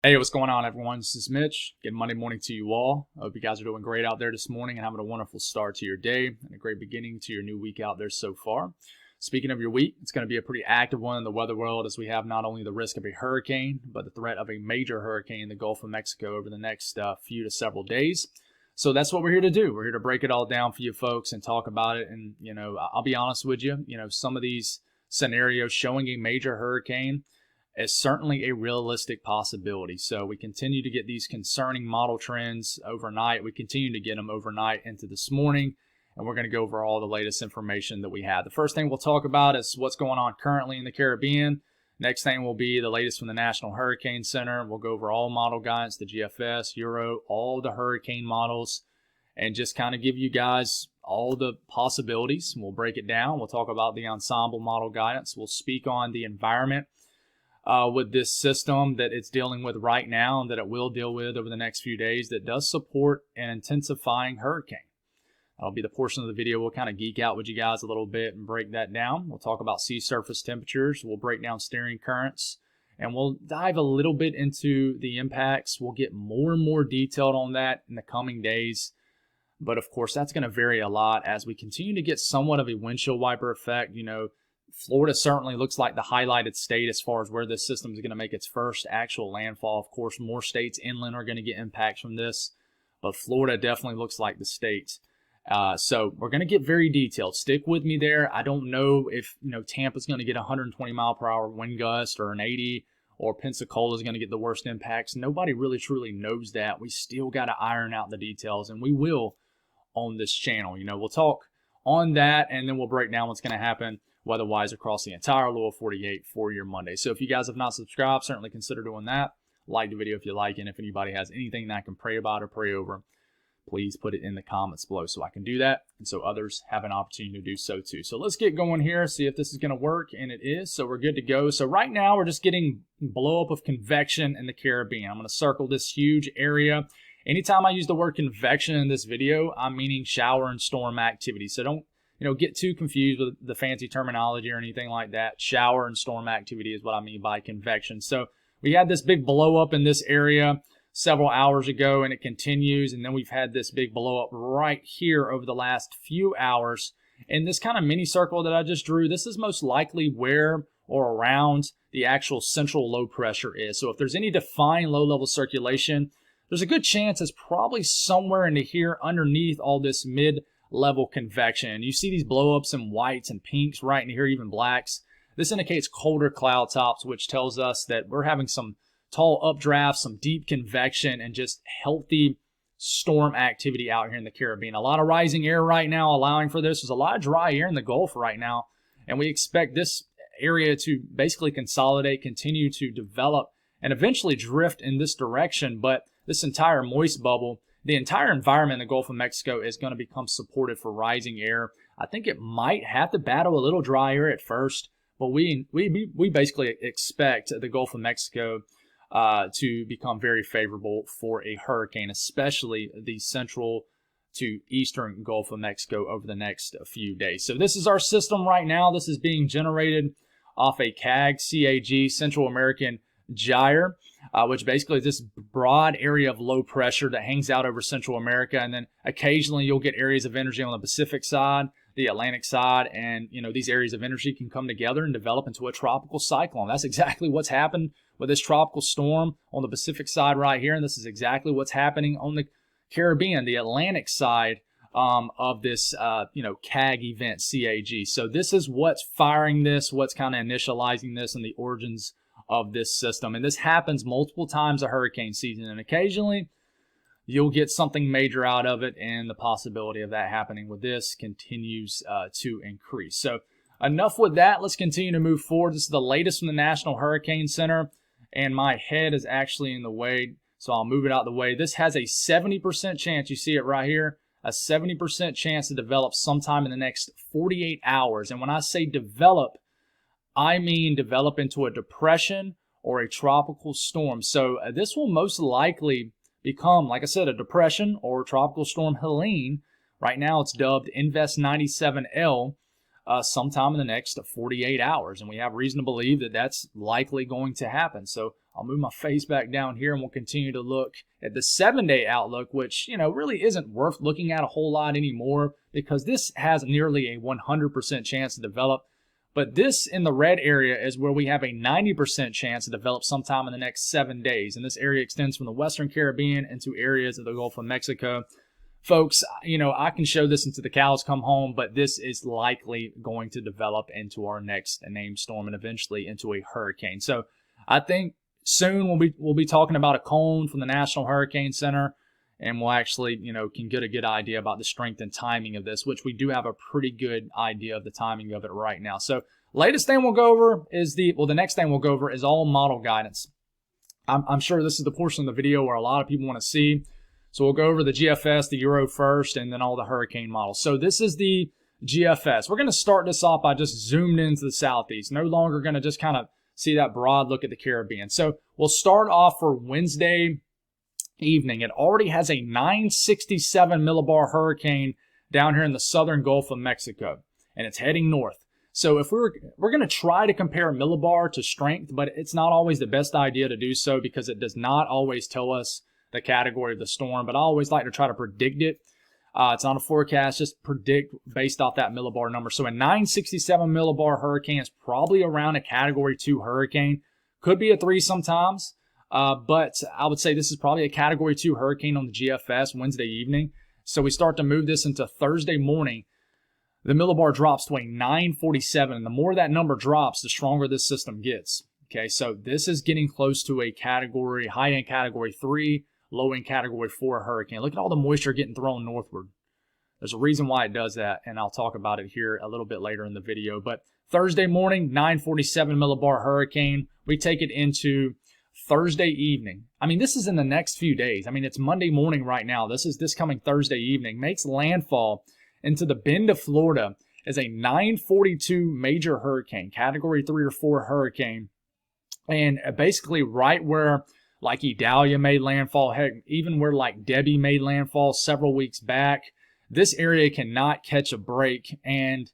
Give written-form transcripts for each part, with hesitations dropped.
Hey, what's going on, everyone? This is Mitch. Good Monday morning to you all. I hope you guys are doing great out there this morning and having a wonderful start to your day and a great beginning to your new week out there so far. Speaking of your week, it's going to be a pretty active one in the weather world as we have not only the risk of a hurricane, but the threat of a major hurricane in the Gulf of Mexico over the next few to several days. So that's what we're here to do. We're here to break it all down for you folks and talk about it. And, I'll be honest with you, some of these scenarios showing a major hurricane is certainly a realistic possibility. So we continue to get these concerning model trends overnight. We continue to get them overnight into this morning, and we're going to go over all the latest information that we have. The first thing we'll talk about is what's going on currently in the Caribbean. Next thing will be the latest from the National Hurricane Center. We'll go over all model guidance, the GFS, Euro, all the hurricane models, and just kind of give you guys all the possibilities. We'll break it down. We'll talk about the ensemble model guidance. We'll speak on the environment with this system that it's dealing with right now and that it will deal with over the next few days that does support an intensifying hurricane. That'll be the portion of the video we'll kind of geek out with you guys a little bit and break that down. We'll talk about sea surface temperatures. We'll break down steering currents, and we'll dive a little bit into the impacts. We'll get more and more detailed on that in the coming days. But of course, that's going to vary a lot as we continue to get somewhat of a windshield wiper effect. Florida certainly looks like the highlighted state as far as where this system is going to make its first actual landfall. Of course, more states inland are going to get impacts from this, but Florida definitely looks like the state. So we're going to get very detailed. Stick with me there. I don't know if Tampa's going to get 120 mile per hour wind gust or an 80, or Pensacola is going to get the worst impacts. Nobody really truly knows that. We still got to iron out the details, and we will on this channel. We'll talk on that, and then we'll break down what's going to happen weather-wise across the entire lower 48 for your Monday. So if you guys have not subscribed, certainly consider doing that. Like the video if you like, and if anybody has anything that I can pray about or pray over, please put it in the comments below so I can do that, and so others have an opportunity to do so too. So let's get going here, see if this is going to work, and it is, so we're good to go. So right now we're just getting blow-up of convection in the Caribbean. I'm going to circle this huge area. Anytime I use the word convection in this video, I'm meaning shower and storm activity. So don't get too confused with the fancy terminology or anything like that. Shower and storm activity is what I mean by convection. So we had this big blow up in this area several hours ago, and it continues. And then we've had this big blow up right here over the last few hours. And this kind of mini circle that I just drew, this is most likely where or around the actual central low pressure is. So if there's any defined low level circulation, there's a good chance it's probably somewhere into here underneath all this mid-level convection. You see these blow-ups in whites and pinks right in here, even blacks. This indicates colder cloud tops, which tells us that we're having some tall updrafts, some deep convection, and just healthy storm activity out here in the Caribbean. A lot of rising air right now allowing for this. There's a lot of dry air in the Gulf right now, and we expect this area to basically consolidate, continue to develop, and eventually drift in this direction. But this entire moist bubble, the entire environment in the Gulf of Mexico is going to become supported for rising air. I think it might have to battle a little dry air at first, but we basically expect the Gulf of Mexico to become very favorable for a hurricane, especially the central to eastern Gulf of Mexico over the next few days. So this is our system right now. This is being generated off a CAG, Central American gyre, which basically is this broad area of low pressure that hangs out over Central America, and then occasionally you'll get areas of energy on the Pacific side, the Atlantic side, and these areas of energy can come together and develop into a tropical cyclone. That's exactly what's happened with this tropical storm on the Pacific side right here, and this is exactly what's happening on the Caribbean, the Atlantic side of this CAG event, CAG. So this is what's firing this, what's kind of initializing this, and the origins of this system. And this happens multiple times a hurricane season, and occasionally you'll get something major out of it, and the possibility of that happening with this continues to increase. So enough with that. Let's continue to move forward. This is the latest from the National Hurricane Center, and my head is actually in the way, so I'll move it out of the way. This has a 70% chance, you see it right here, a 70% chance to develop sometime in the next 48 hours. And when I say develop, I mean develop into a depression or a tropical storm. So this will most likely become, like I said, a depression or tropical storm Helene. Right now it's dubbed Invest 97L. sometime in the next 48 hours. And we have reason to believe that that's likely going to happen. So I'll move my face back down here and we'll continue to look at the 7-day outlook, which, really isn't worth looking at a whole lot anymore because this has nearly a 100% chance to develop. But this in the red area is where we have a 90% chance to develop sometime in the next 7 days. And this area extends from the Western Caribbean into areas of the Gulf of Mexico. Folks, I can show this until the cows come home, but this is likely going to develop into our next named storm and eventually into a hurricane. So I think soon we'll be talking about a cone from the National Hurricane Center, and we'll actually, can get a good idea about the strength and timing of this, which we do have a pretty good idea of the timing of it right now. So latest thing we'll go over is the next thing we'll go over is all model guidance. I'm sure this is the portion of the video where a lot of people want to see. So we'll go over the GFS, the Euro first, and then all the hurricane models. So this is the GFS. We're going to start this off by just zooming into the southeast. No longer going to just kind of see that broad look at the Caribbean. So we'll start off for Wednesday evening. It already has a 967 millibar hurricane down here in the southern Gulf of Mexico, and it's heading north. So if we're going to try to compare millibar to strength, but it's not always the best idea to do so because it does not always tell us the category of the storm, but I always like to try to predict it. It's not a forecast, just predict based off that millibar number. So a 967 millibar hurricane is probably around a category 2 hurricane. Could be a 3 sometimes. But I would say this is probably a Category 2 hurricane on the GFS Wednesday evening. So we start to move this into Thursday morning. The millibar drops to a 947. And the more that number drops, the stronger this system gets. Okay, so this is getting close to a category, high-end Category 3, low-end Category 4 hurricane. Look at all the moisture getting thrown northward. There's a reason why it does that, and I'll talk about it here a little bit later in the video. But Thursday morning, 947 millibar hurricane. We take it into Thursday evening. I mean, this is in the next few days. I mean, it's Monday morning right now. This coming Thursday evening. Makes landfall into the Bend of Florida as a 942 major hurricane, Category 3 or 4 hurricane. And basically right where like Idalia made landfall, heck, even where like Debbie made landfall several weeks back, this area cannot catch a break. And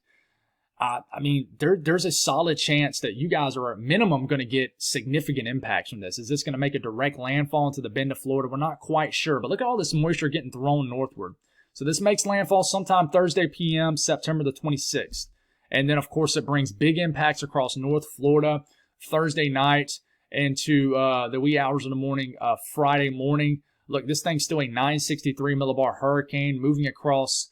there's a solid chance that you guys are at minimum going to get significant impacts from this. Is this going to make a direct landfall into the Bend of Florida? We're not quite sure, but look at all this moisture getting thrown northward. So this makes landfall sometime Thursday p.m., September the 26th. And then, of course, it brings big impacts across North Florida Thursday night into the wee hours of the morning, Friday morning. Look, this thing's still a 963 millibar hurricane moving across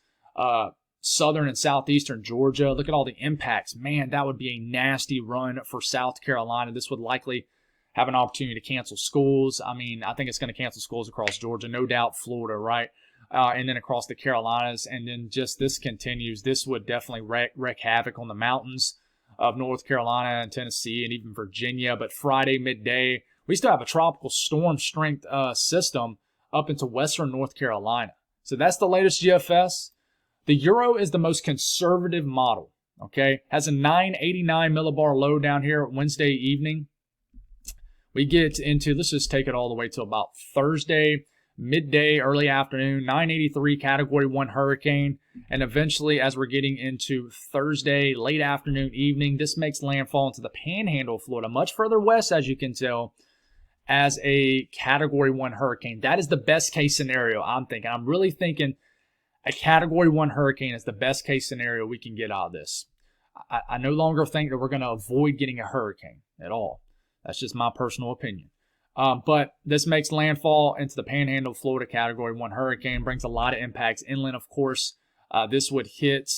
southern and southeastern Georgia. Look at all the impacts. Man, that would be a nasty run for South Carolina. This would likely have an opportunity to cancel schools. I mean, I think it's going to cancel schools across Georgia, no doubt Florida, right? And then across the Carolinas. And then just this continues. This would definitely wreak havoc on the mountains of North Carolina and Tennessee and even Virginia. But Friday midday, we still have a tropical storm strength system up into western North Carolina. So that's the latest GFS. The Euro is the most conservative model, okay? Has a 989 millibar low down here Wednesday evening. We get into, let's just take it all the way to about Thursday, midday, early afternoon, 983 Category 1 hurricane. And eventually, as we're getting into Thursday, late afternoon, evening, this makes landfall into the Panhandle of Florida, much further west, as you can tell, as a Category 1 hurricane. That is the best case scenario, I'm thinking. I'm really thinking a Category 1 hurricane is the best case scenario we can get out of this. I no longer think that we're going to avoid getting a hurricane at all. That's just my personal opinion. But this makes landfall into the Panhandle of Florida, Category 1 hurricane, brings a lot of impacts inland, of course. This would hit,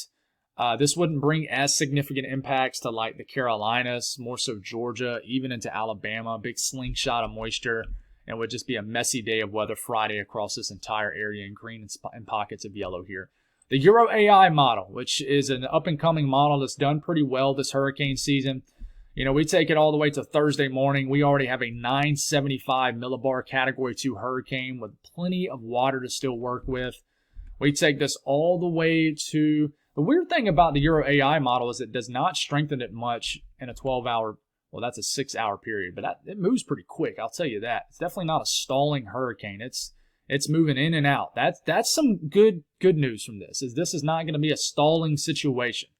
this wouldn't bring as significant impacts to like the Carolinas, more so Georgia, even into Alabama, big slingshot of moisture. And would just be a messy day of weather Friday across this entire area in green and pockets of yellow here. The Euro AI model, which is an up-and-coming model that's done pretty well this hurricane season. You know, we take it all the way to Thursday morning. We already have a 975 millibar Category 2 hurricane with plenty of water to still work with. We take this all the way to... The weird thing about the Euro AI model is it does not strengthen it much in a 12-hour... Well, that's a 6-hour period, but it moves pretty quick. I'll tell you that. It's definitely not a stalling hurricane. It's moving in and out. That's some good news from this. This is not going to be a stalling situation.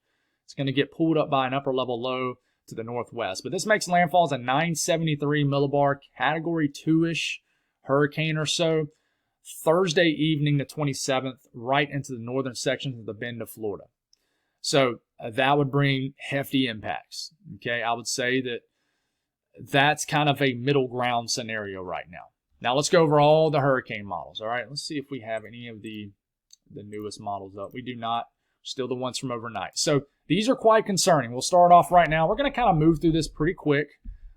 It's going to get pulled up by an upper level low to the northwest. But this makes landfall as a 973 millibar, category 2-ish hurricane or so, Thursday evening, the 27th, right into the northern sections of the Bend of Florida. So that would bring hefty impacts. Okay, I would say that that's kind of a middle ground scenario right now. Now let's go over all the hurricane models. All right, let's see if we have any of the newest models up. We do not. Still the ones from overnight. So these are quite concerning. We'll start off right now. We're going to kind of move through this pretty quick.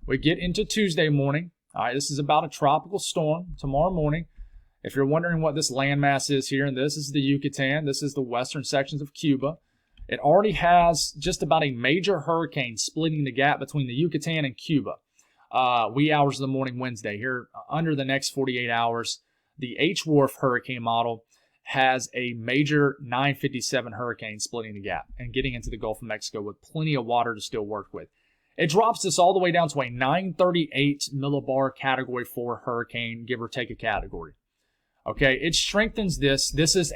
We get into Tuesday morning. All right, this is about a tropical storm tomorrow morning. If you're wondering what this landmass is here, and this is the Yucatan, this is the western sections of Cuba. It already has just about a major hurricane splitting the gap between the Yucatan and Cuba. Wee hours of the morning Wednesday. Here, under the next 48 hours, the H-Wharf hurricane model has a major 957 hurricane splitting the gap and getting into the Gulf of Mexico with plenty of water to still work with. It drops this all the way down to a 938 millibar category 4 hurricane, give or take a category. Okay, it strengthens this. This is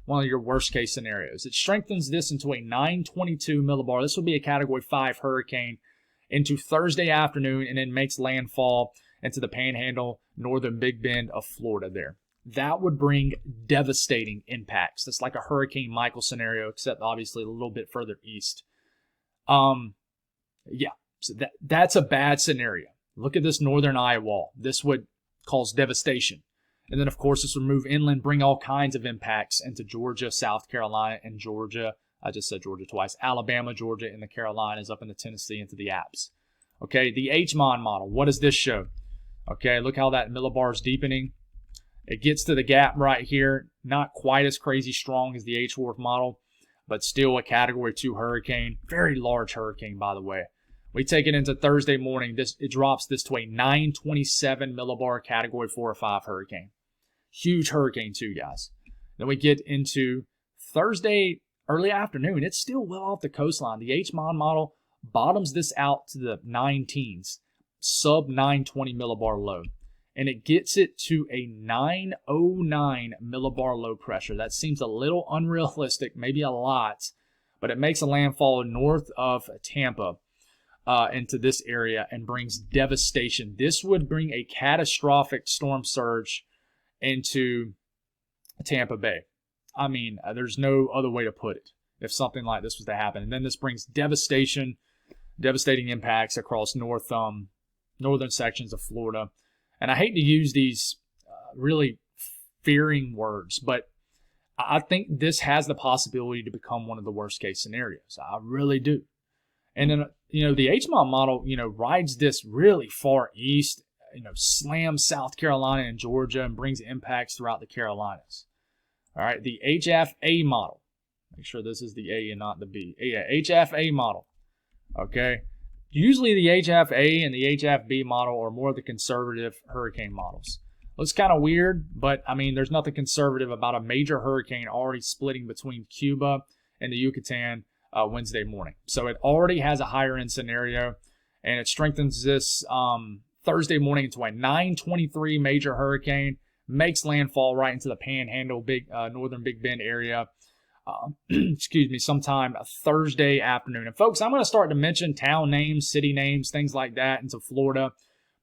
one of your worst case scenarios. It strengthens this into a 922 millibar. This will be a category 5 hurricane into Thursday afternoon, and then makes landfall into the Panhandle, northern Big Bend of Florida there. That would bring devastating impacts. That's like a Hurricane Michael scenario, except obviously a little bit further east. Yeah, so that's a bad scenario. Look at this northern eye wall. This would cause devastation. And then, of course, this would move inland, bring all kinds of impacts into Georgia, South Carolina, and Georgia. I just said Georgia twice. Alabama, Georgia, and the Carolinas, up into Tennessee, into the Alps. Okay, the HMON model. What does this show? Okay, look how that millibar is deepening. It gets to the gap right here. Not quite as crazy strong as the H-Wharf model, but still a category 2 hurricane. Very large hurricane, by the way. We take it into Thursday morning. It drops this to a 927 millibar category 4 or 5 hurricane. Huge hurricane too, guys. Then we get into Thursday early afternoon. It's still well off the coastline. The HMON model bottoms this out to the 9 teens, sub 920 millibar low. And it gets it to a 909 millibar low pressure. That seems a little unrealistic, maybe a lot, but it makes a landfall north of Tampa into this area and brings devastation. This would bring a catastrophic storm surge into Tampa Bay. I mean, there's no other way to put it if something like this was to happen. And then this brings devastating impacts across northern sections of Florida. And I hate to use these really fearing words, but I think this has the possibility to become one of the worst case scenarios. I really do. And then, the HMON model, rides this really far east, slams South Carolina and Georgia and brings impacts throughout the Carolinas. All right, the HFA model. Make sure this is the A and not the B. Yeah, HFA model. Okay. Usually the HFA and the HFB model are more the conservative hurricane models. Looks kind of weird, but there's nothing conservative about a major hurricane already splitting between Cuba and the Yucatan Wednesday morning. So it already has a higher end scenario, and it strengthens this Thursday morning into a 923 major hurricane, makes landfall right into the Panhandle, northern Big Bend area. Sometime Thursday afternoon. And folks, I'm going to start to mention town names, city names, things like that into Florida,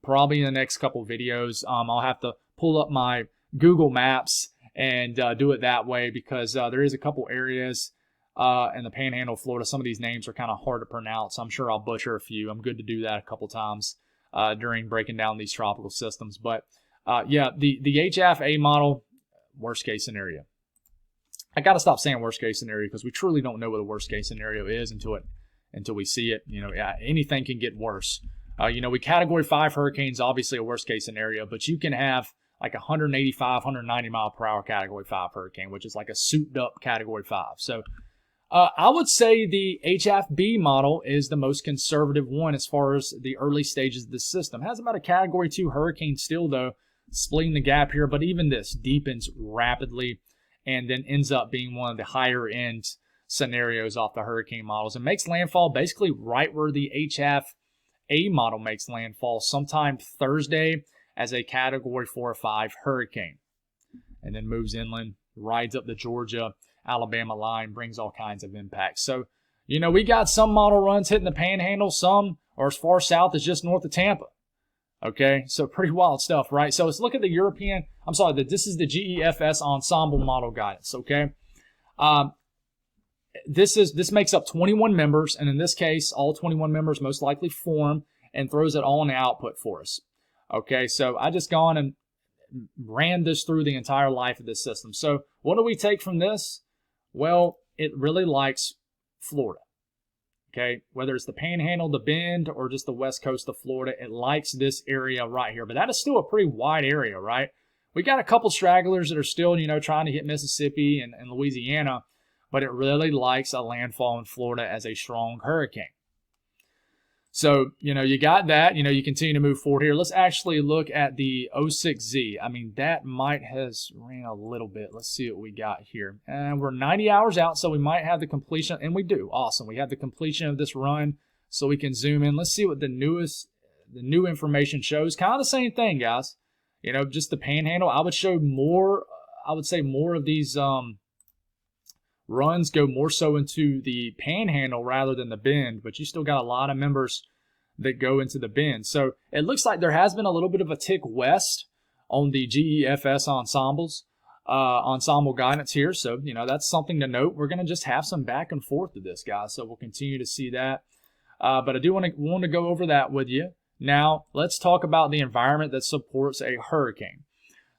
probably in the next couple videos. I'll have to pull up my Google Maps and do it that way, because there is a couple areas in the Panhandle of Florida. Some of these names are kind of hard to pronounce. I'm sure I'll butcher a few. I'm good to do that a couple times during breaking down these tropical systems. But the HFA model, worst case scenario. I got to stop saying worst case scenario, because we truly don't know what the worst case scenario is until we see it. Anything can get worse. We category 5 hurricanes, obviously a worst case scenario, but you can have like 185, 190 mile per hour category 5 hurricane, which is like a souped up category 5. So I would say the HFB model is the most conservative one as far as the early stages of the system. It has about a category 2 hurricane still, though, splitting the gap here, but even this deepens rapidly and then ends up being one of the higher end scenarios off the hurricane models, and makes landfall basically right where the HFA model makes landfall, sometime Thursday as a category 4 or 5 hurricane, and then moves inland, rides up the Georgia, Alabama line, brings all kinds of impacts. So, You know, we got some model runs hitting the Panhandle, some are as far south as just north of Tampa. Okay, so pretty wild stuff, right? So let's look at the this is the GEFS ensemble model guidance, okay? This makes up 21 members, and in this case, all 21 members most likely form and throws it all in the output for us. Okay, so I just gone and ran this through the entire life of this system. So what do we take from this? Well, it really likes Florida. Okay, whether it's the Panhandle, the Bend, or just the west coast of Florida, it likes this area right here. But that is still a pretty wide area, right? We got a couple stragglers that are still, you know, trying to hit Mississippi and Louisiana, but it really likes a landfall in Florida as a strong hurricane. So, you know, you got that. You know, you continue to move forward here. Let's actually look at the 06Z. I mean, that might has ran a little bit. Let's see what we got here. And we're 90 hours out, so we might have the completion. And we do. Awesome. We have the completion of this run, so we can zoom in. Let's see what the new information shows. Kind of the same thing, guys. You know, just the Panhandle. I would show more. I would say more of these runs go more so into the Panhandle rather than the Bend, but you still got a lot of members that go into the Bend. So it looks like there has been a little bit of a tick west on the GEFS ensemble guidance here. So, you know, that's something to note. We're going to just have some back and forth to this, guys. So we'll continue to see that. But I do want to go over that with you. Now, let's talk about the environment that supports a hurricane.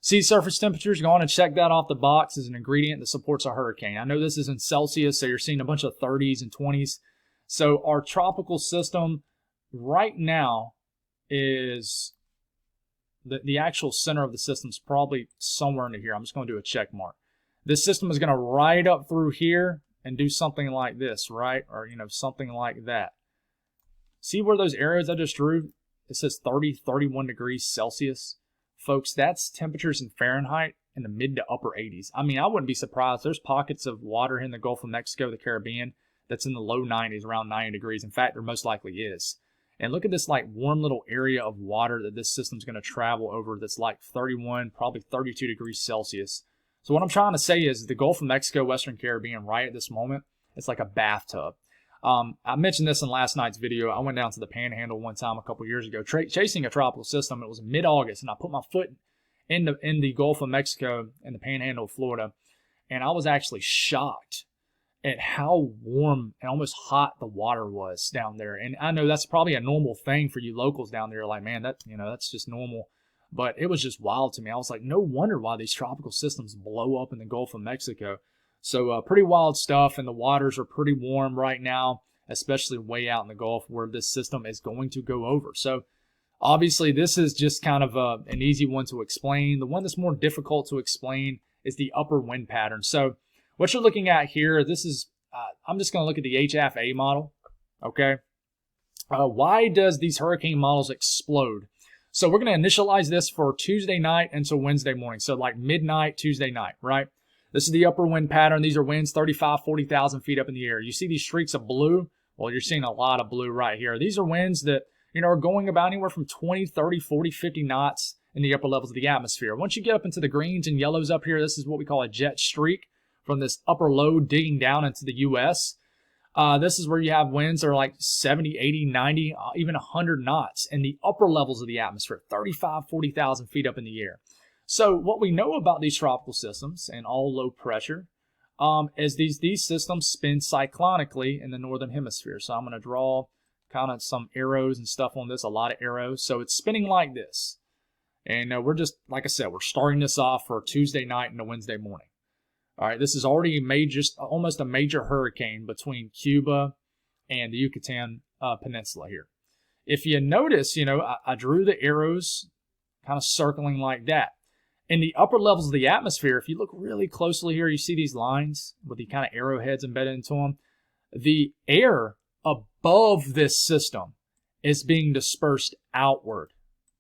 Sea surface temperatures, go on and check that off the box as an ingredient that supports a hurricane. I know this is in Celsius, so you're seeing a bunch of 30s and 20s. So our tropical system right now is, the actual center of the system is probably somewhere into here. I'm just going to do a check mark. This system is going to ride up through here and do something like this, right? Or, you know, something like that. See where those arrows I just drew? It says 30, 31 degrees Celsius. Folks, that's temperatures in Fahrenheit in the mid to upper 80s. I mean, I wouldn't be surprised. There's pockets of water in the Gulf of Mexico, the Caribbean, that's in the low 90s, around 90 degrees. In fact, there most likely is. And look at this like warm little area of water that this system's going to travel over that's like 31, probably 32 degrees Celsius. So what I'm trying to say is the Gulf of Mexico, Western Caribbean, right at this moment, it's like a bathtub. I mentioned this in last night's video. I went down to the Panhandle one time a couple years ago, chasing a tropical system. It was mid-August, and I put my foot in the Gulf of Mexico and the Panhandle of Florida, and I was actually shocked at how warm and almost hot the water was down there. And I know that's probably a normal thing for you locals down there. Like, man, that's just normal. But it was just wild to me. I was like, no wonder why these tropical systems blow up in the Gulf of Mexico. So pretty wild stuff, and the waters are pretty warm right now, especially way out in the Gulf where this system is going to go over. So obviously this is just kind of an easy one to explain. The one that's more difficult to explain is the upper wind pattern. So what you're looking at here, this is, I'm just going to look at the HFA model, okay? Why does these hurricane models explode? So we're going to initialize this for Tuesday night until Wednesday morning. So like midnight, Tuesday night, right? This is the upper wind pattern. These are winds 35, 40,000 feet up in the air. You see these streaks of blue? Well, you're seeing a lot of blue right here. These are winds that, you know, are going about anywhere from 20, 30, 40, 50 knots in the upper levels of the atmosphere. Once you get up into the greens and yellows up here, this is what we call a jet streak from this upper low digging down into the U.S. This is where you have winds that are like 70, 80, 90, even 100 knots in the upper levels of the atmosphere, 35, 40,000 feet up in the air. So what we know about these tropical systems and all low pressure is these systems spin cyclonically in the northern hemisphere. So I'm going to draw kind of some arrows and stuff on this, a lot of arrows. So it's spinning like this. And we're just, like I said, we're starting this off for Tuesday night and a Wednesday morning. All right, this is already almost a major hurricane between Cuba and the Yucatan Peninsula here. If you notice, you know, I drew the arrows kind of circling like that. In the upper levels of the atmosphere, if you look really closely here, you see these lines with the kind of arrowheads embedded into them. The air above this system is being dispersed outward,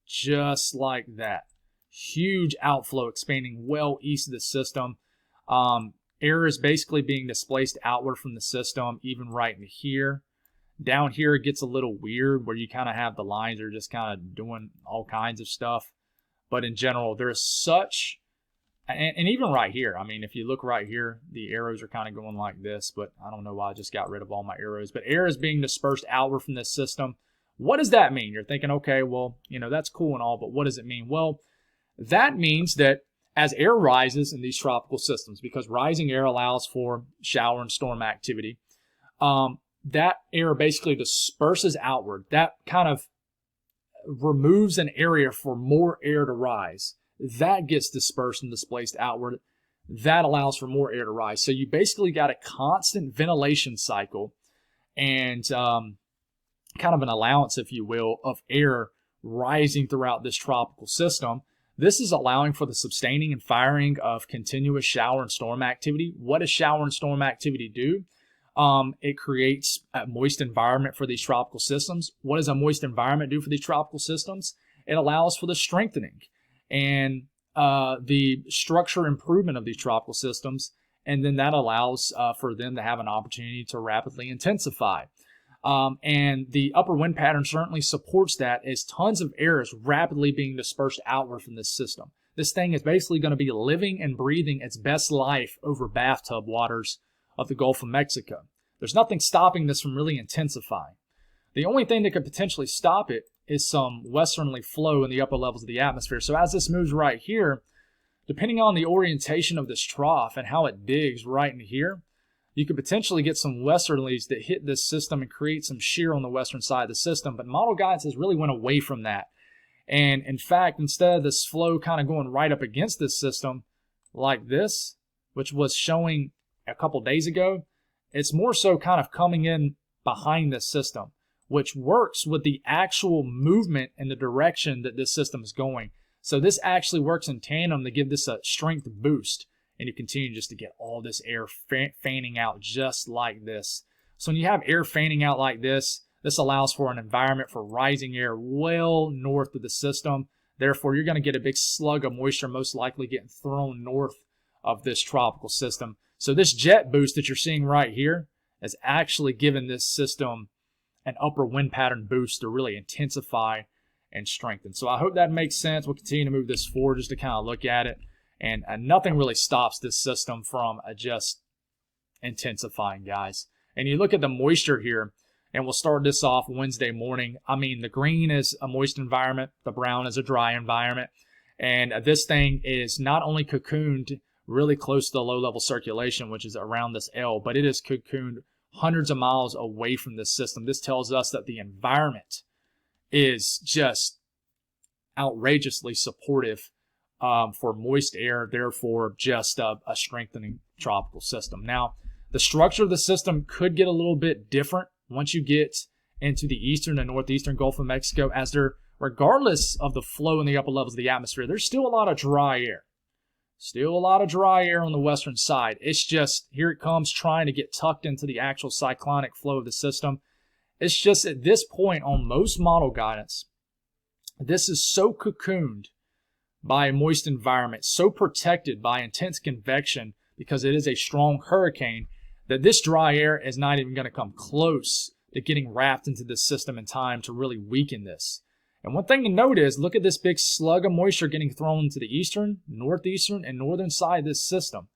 just like that. Huge outflow expanding well east of the system. Air is basically being displaced outward from the system, even right in here. Down here, it gets a little weird where you kind of have the lines that are just kind of doing all kinds of stuff. But in general, there is such And even right here, I mean, if you look right here, the arrows are kind of going like this, but I don't know why I just got rid of all my arrows. But air is being dispersed outward from this system. What does that mean? You're thinking, okay, well, that's cool and all, but what does it mean? Well, that means that as air rises in these tropical systems, because rising air allows for shower and storm activity, that air basically disperses outward. That kind of removes an area for more air to rise. That gets dispersed and displaced outward. That allows for more air to rise. So you basically got a constant ventilation cycle and kind of an allowance, if you will, of air rising throughout this tropical system. This is allowing for the sustaining and firing of continuous shower and storm activity. What does shower and storm activity do? It creates a moist environment for these tropical systems. What does a moist environment do for these tropical systems? It allows for the strengthening and the structure improvement of these tropical systems, and then that allows for them to have an opportunity to rapidly intensify. And the upper wind pattern certainly supports that, as tons of air is rapidly being dispersed outward from this system. This thing is basically going to be living and breathing its best life over bathtub waters of the Gulf of Mexico. There's nothing stopping this from really intensifying. The only thing that could potentially stop it is some westerly flow in the upper levels of the atmosphere. So as this moves right here, depending on the orientation of this trough and how it digs right in here, you could potentially get some westerlies that hit this system and create some shear on the western side of the system. But model guidance has really went away from that. And in fact, instead of this flow kind of going right up against this system like this, which was showing a couple days ago, it's more so kind of coming in behind this system, which works with the actual movement and the direction that this system is going. So this actually works in tandem to give this a strength boost, and you continue just to get all this air fanning out just like this. So when you have air fanning out like this, this allows for an environment for rising air well north of the system. Therefore, you're going to get a big slug of moisture most likely getting thrown north of this tropical system. So this jet boost that you're seeing right here is actually giving this system an upper wind pattern boost to really intensify and strengthen. So I hope that makes sense. We'll continue to move this forward just to kind of look at it. And nothing really stops this system from just intensifying, guys. And you look at the moisture here, and we'll start this off Wednesday morning. I mean, the green is a moist environment. The brown is a dry environment. And this thing is not only cocooned really close to the low-level circulation, which is around this L, but it is cocooned hundreds of miles away from this system. This tells us that the environment is just outrageously supportive for moist air, therefore just a strengthening tropical system. Now, the structure of the system could get a little bit different once you get into the eastern and northeastern Gulf of Mexico, as there, regardless of the flow in the upper levels of the atmosphere, there's still a lot of dry air. Still a lot of dry air on the western side. It's just, here it comes trying to get tucked into the actual cyclonic flow of the system. It's just at this point on most model guidance, this is so cocooned by a moist environment, so protected by intense convection because it is a strong hurricane, that this dry air is not even going to come close to getting wrapped into this system in time to really weaken this. And one thing to note is, look at this big slug of moisture getting thrown to the eastern, northeastern, and northern side of this system.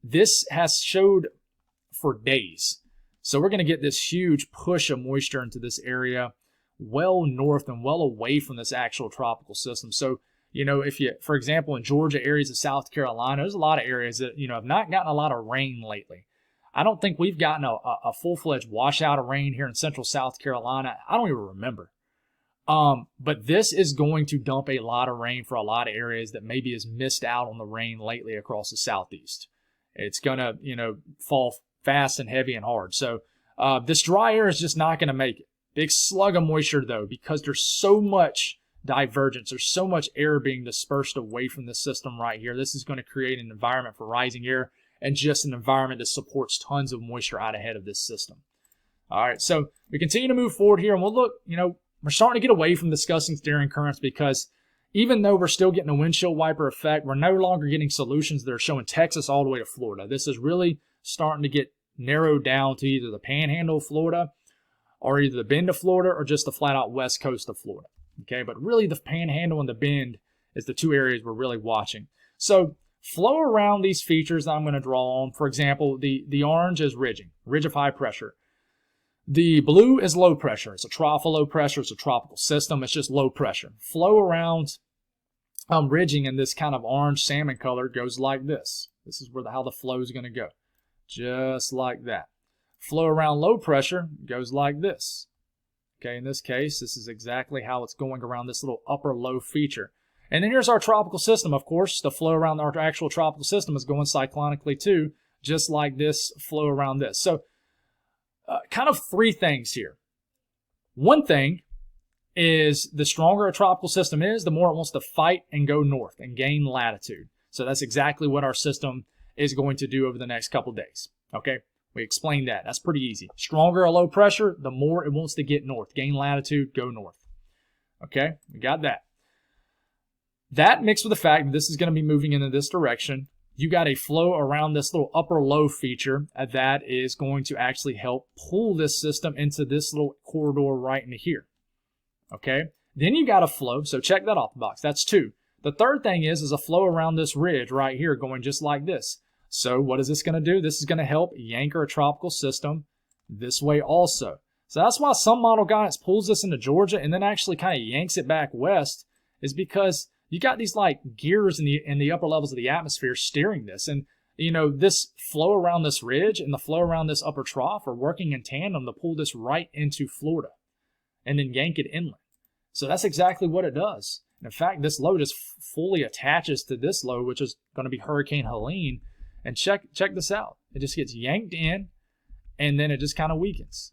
This has showed for days. So we're going to get this huge push of moisture into this area well north and well away from this actual tropical system. So, if you, for example, in Georgia, areas of South Carolina, there's a lot of areas that, have not gotten a lot of rain lately. I don't think we've gotten a full-fledged washout of rain here in central South Carolina. I don't even remember. But this is going to dump a lot of rain for a lot of areas that maybe has missed out on the rain lately across the southeast. It's going to, fall fast and heavy and hard. So this dry air is just not going to make it. Big slug of moisture, though, because there's so much divergence. There's so much air being dispersed away from the system right here. This is going to create an environment for rising air and just an environment that supports tons of moisture out ahead of this system. All right, so we continue to move forward here, and we'll look, we're starting to get away from discussing steering currents because even though we're still getting a windshield wiper effect, we're no longer getting solutions that are showing Texas all the way to Florida. This is really starting to get narrowed down to either the panhandle of Florida or either the bend of Florida or just the flat-out west coast of Florida. Okay, but really the panhandle and the bend is the two areas we're really watching. So flow around these features that I'm going to draw on. For example, the orange is ridging, ridge of high pressure. The blue is low pressure. It's a trough of low pressure. It's a tropical system. It's just low pressure. Flow around ridging in this kind of orange salmon color goes like this. This is how the flow is going to go. Just like that. Flow around low pressure goes like this. Okay, in this case, this is exactly how it's going around this little upper low feature. And then here's our tropical system, of course. The flow around our actual tropical system is going cyclonically too, just like this flow around this. So kind of three things here. One thing is the stronger a tropical system is, the more it wants to fight and go north and gain latitude. So that's exactly what our system is going to do over the next couple days. Okay, we explained that. That's pretty easy. Stronger a low pressure, the more it wants to get north. Gain latitude, go north. Okay, we got that. That mixed with the fact that this is going to be moving into this direction, you got a flow around this little upper low feature that is going to actually help pull this system into this little corridor right into here. Okay, then you got a flow, so check that off the box. That's two. The third thing is a flow around this ridge right here going just like this. So what is this going to do? This is going to help yank our tropical system this way also. So that's why some model guidance pulls this into Georgia and then actually kind of yanks it back west, is because you got these like gears in the upper levels of the atmosphere steering this. And, you know, this flow around this ridge and the flow around this upper trough are working in tandem to pull this right into Florida and then yank it inland. So that's exactly what it does. And in fact, this low just fully attaches to this low, which is going to be Hurricane Helene. And check this out. It just gets yanked in, and then it just kind of weakens.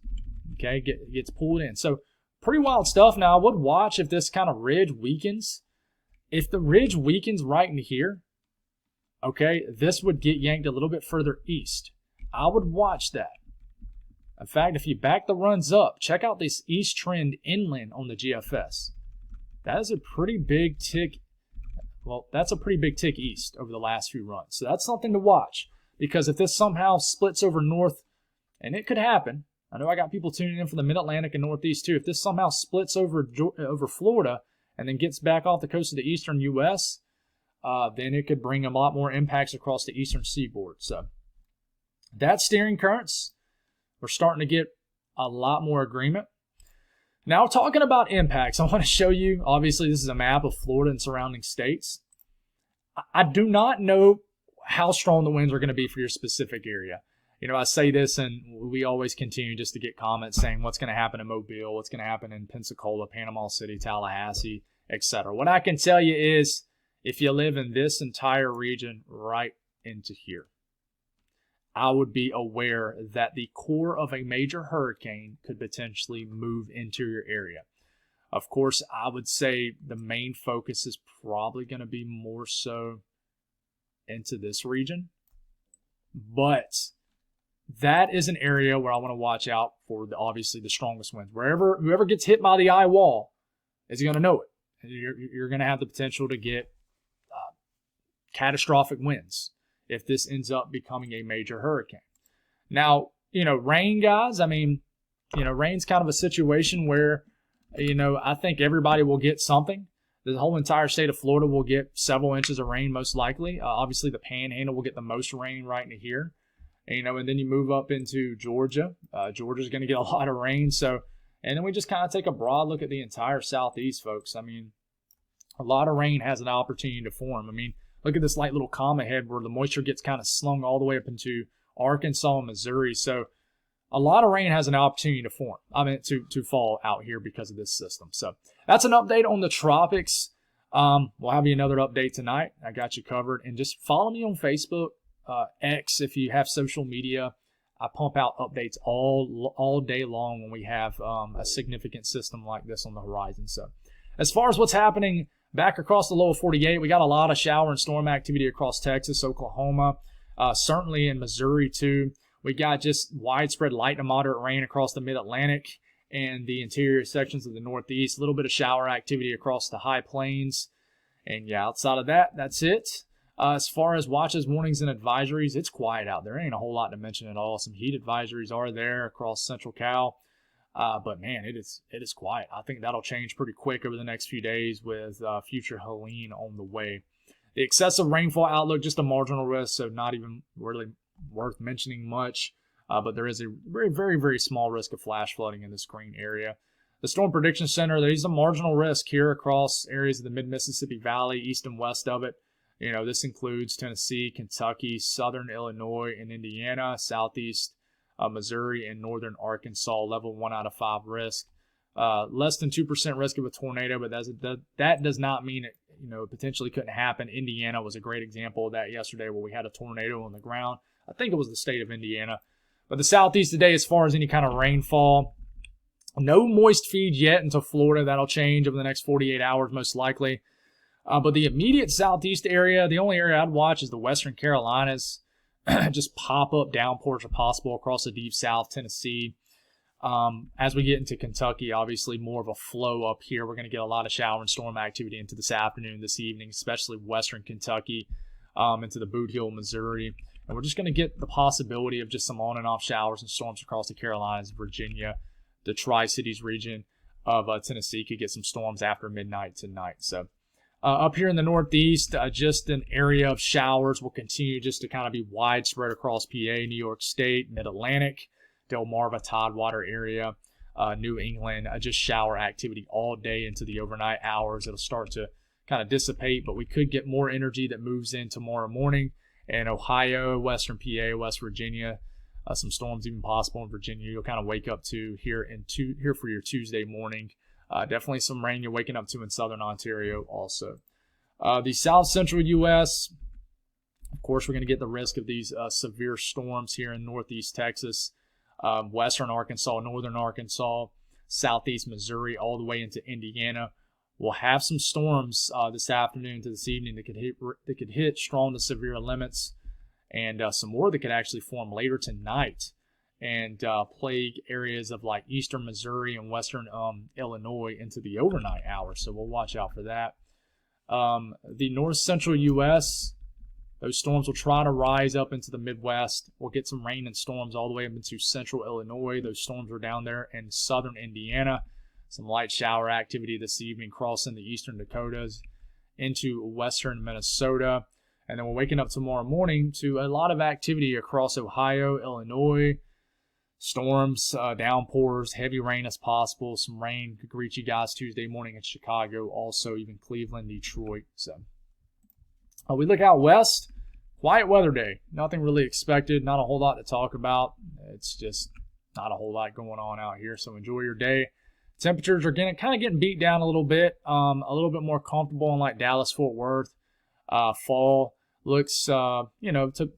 Okay, gets pulled in. So pretty wild stuff. Now, I would watch if this kind of ridge weakens. If the ridge weakens right in here, okay, this would get yanked a little bit further east. I would watch that. In fact, if you back the runs up, check out this east trend inland on the GFS. That is a pretty big tick. Well, that's a pretty big tick east over the last few runs. So that's something to watch, because if this somehow splits over north, and it could happen. I know I got people tuning in from the Mid-Atlantic and Northeast too. If this somehow splits over Florida and then gets back off the coast of the eastern U.S., then it could bring a lot more impacts across the eastern seaboard. So that's steering currents. We're starting to get a lot more agreement. Now, talking about impacts, I want to show you, obviously, this is a map of Florida and surrounding states. I do not know how strong the winds are going to be for your specific area. You know, I say this, and we always continue just to get comments saying what's going to happen in Mobile, what's going to happen in Pensacola, Panama City, Tallahassee, etc. What I can tell you is, if you live in this entire region right into here, I would be aware that the core of a major hurricane could potentially move into your area. Of course, I would say the main focus is probably going to be more so into this region. But that is an area where I want to watch out for, obviously, the strongest winds. Whoever gets hit by the eye wall is going to know it. You're going to have the potential to get catastrophic winds if this ends up becoming a major hurricane. Now, you know, rain, guys, I mean, you know, rain's kind of a situation where, you know, I think everybody will get something. The whole entire state of Florida will get several inches of rain, most likely. Obviously, the Panhandle will get the most rain right into here. And, you know, and then you move up into Georgia. Georgia's going to get a lot of rain. So, and then we just kind of take a broad look at the entire southeast, folks. I mean, a lot of rain has an opportunity to form. I mean, look at this light little comma head where the moisture gets kind of slung all the way up into Arkansas and Missouri. So a lot of rain has an opportunity to form. I mean, to fall out here because of this system. So that's an update on the tropics. We'll have you another update tonight. I got you covered. And just follow me on Facebook, X, if you have social media. I pump out updates all day long when we have a significant system like this on the horizon. So as far as what's happening back across the lower 48, we got a lot of shower and storm activity across Texas, Oklahoma, certainly in Missouri too. We got just widespread light to moderate rain across the mid-Atlantic and the interior sections of the Northeast. A little bit of shower activity across the high plains. And yeah, outside of that, that's it. As far as watches, warnings, and advisories, it's quiet out there. Ain't a whole lot to mention at all. Some heat advisories are there across Central Cal. But man, it is quiet. I think that'll change pretty quick over the next few days with future Helene on the way. The excessive rainfall outlook, just a marginal risk, so not even really worth mentioning much. But there is a very, very, very small risk of flash flooding in this green area. The Storm Prediction Center, there's a marginal risk here across areas of the mid-Mississippi Valley, east and west of it. This includes Tennessee, Kentucky, southern Illinois, and Indiana, southeast Missouri, and northern Arkansas, level 1 out of 5 risk. Less than 2% risk of a tornado, but that does not mean it potentially couldn't happen. Indiana was a great example of that yesterday where we had a tornado on the ground. I think it was the state of Indiana. But the southeast today, as far as any kind of rainfall, no moist feed yet into Florida. That'll change over the next 48 hours most likely. But the immediate southeast area, the only area I'd watch is the western Carolinas. Just pop-up downpours are possible across the deep south, Tennessee. As we get into Kentucky, obviously more of a flow up here. We're going to get a lot of shower and storm activity into this afternoon, this evening, especially western Kentucky, into the Boot Hill, Missouri. And we're just going to get the possibility of just some on and off showers and storms across the Carolinas, Virginia, the Tri-Cities region of Tennessee could get some storms after midnight tonight. So up here in the northeast, just an area of showers will continue just to kind of be widespread across PA, New York State, Mid-Atlantic, Delmarva, Tidewater area, New England, just shower activity all day into the overnight hours. It'll start to kind of dissipate, but we could get more energy that moves in tomorrow morning. And Ohio, western PA, West Virginia, some storms even possible in Virginia. You'll kind of wake up to here for your Tuesday morning. Definitely some rain you're waking up to in southern Ontario also. The south central U.S., of course, we're going to get the risk of these severe storms here in northeast Texas, western Arkansas, northern Arkansas, southeast Missouri, all the way into Indiana. We'll have some storms this afternoon to this evening that could hit strong to severe limits, and some more that could actually form later tonight and plague areas of like eastern Missouri and western Illinois into the overnight hours. So we'll watch out for that. The north central U.S., those storms will try to rise up into the Midwest. We'll get some rain and storms all the way up into central Illinois. Those storms are down there in southern Indiana. Some light shower activity this evening crossing the eastern Dakotas into western Minnesota. And then we're waking up tomorrow morning to a lot of activity across Ohio, Illinois. Storms, downpours, heavy rain as possible. Some rain could reach you guys Tuesday morning in Chicago, also even Cleveland, Detroit. So we look out west. Quiet weather day. Nothing really expected. Not a whole lot to talk about. It's just not a whole lot going on out here. So enjoy your day. Temperatures are kind of getting beat down a little bit more comfortable in like Dallas, Fort Worth. Fall looks, to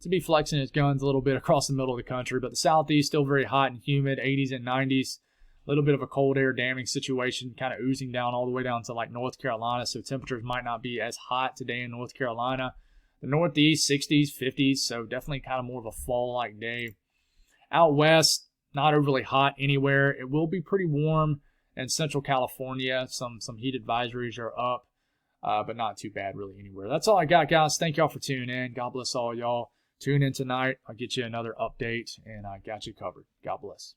be flexing its guns a little bit across the middle of the country, but the southeast still very hot and humid, 80s and 90s. A little bit of a cold air damming situation, kind of oozing down all the way down to like North Carolina, so temperatures might not be as hot today in North Carolina. The northeast, 60s, 50s, so definitely kind of more of a fall-like day. Out west, not overly hot anywhere. It will be pretty warm. In Central California, some heat advisories are up, but not too bad really anywhere. That's all I got, guys. Thank y'all for tuning in. God bless all y'all. Tune in tonight. I'll get you another update, and I got you covered. God bless.